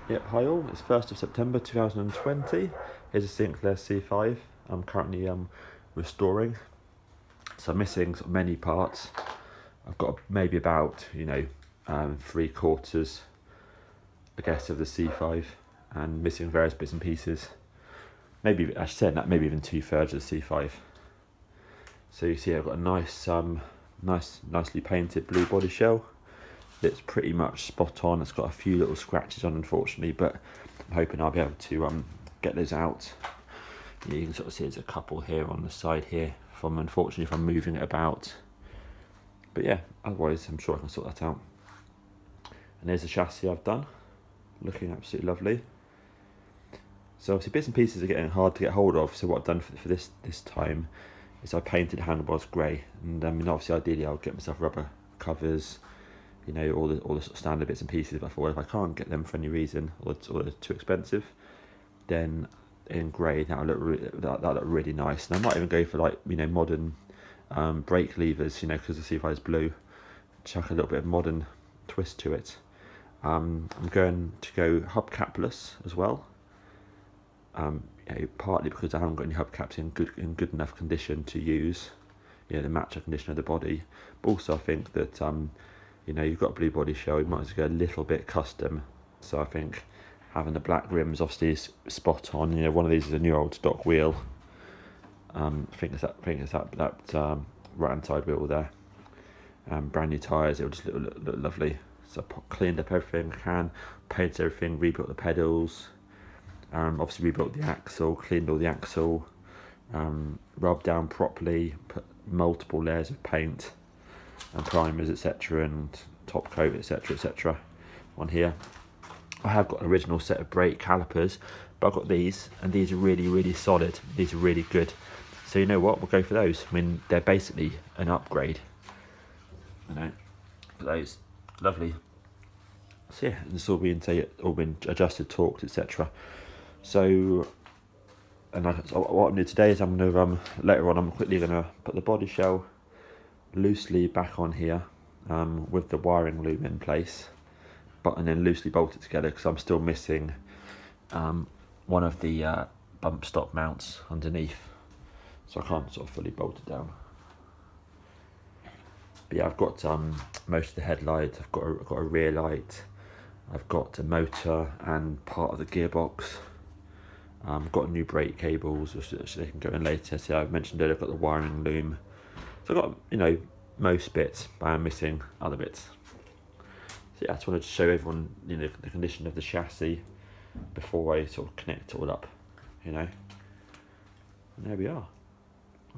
Yep, hi all, it's 1st of September 2020. Here's a Sinclair C5 I'm currently restoring. So I'm missing sort of many parts. I've got maybe about, 3/4, I guess, of the C5 and missing various bits and pieces. Maybe, I should say that, maybe even 2/3 of the C5. So you see I've got a nicely painted blue body shell. It's pretty much spot on. It's got a few little scratches on, unfortunately, but I'm hoping I'll be able to get those out. You can sort of see there's a couple here on the side here unfortunately from moving it about. But yeah, otherwise I'm sure I can sort that out. And there's the chassis I've done, looking absolutely lovely. So obviously bits and pieces are getting hard to get hold of. So what I've done for this time is I painted handlebars grey, and obviously ideally I'll get myself rubber covers. All the sort of standard bits and pieces. But I thought if I can't get them for any reason, or they're too expensive, then in grey that'll look really nice. And I might even go for modern brake levers, because the C5 is blue. Chuck a little bit of modern twist to it. I'm going to go hubcapless as well. Partly because I haven't got any hubcaps in good enough condition to use, the match the condition of the body. But also I think that you've got a blue body shell, you might as well go a little bit custom. So I think having the black rims obviously is spot on. One of these is a new old stock wheel. I think it's that right hand side wheel there. Brand new tyres, it will just look lovely. So I cleaned up everything I can, painted everything, rebuilt the pedals, obviously rebuilt the axle, cleaned all the axle, rubbed down properly, put multiple layers of paint and primers, etc., and top coat, etc. on here. I have got an original set of brake calipers, but I've got these, and these are really solid. These are really good. So you know what, we'll go for those. I mean, they're basically an upgrade. For those, lovely. So yeah, and it's all been adjusted, torqued, etc. So, so what I'm doing today is I'm gonna later on I'm quickly gonna put the body shell loosely back on here with the wiring loom in place, and then loosely bolt it together because I'm still missing one of the bump stop mounts underneath, so I can't sort of fully bolt it down. But yeah, I've got most of the headlights, I've got a rear light, I've got a motor and part of the gearbox. Got new brake cables which they can go in later. So I mentioned earlier I've got the wiring loom. So I've got, most bits, but I'm missing other bits. So yeah, I just wanted to show everyone, the condition of the chassis before I sort of connect it all up, And there we are.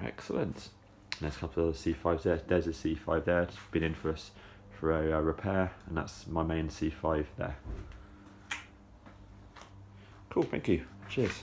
Excellent. And there's a couple of C5s there. There's a C5 there, it's been in for a repair, and that's my main C5 there. Cool, thank you. Cheers.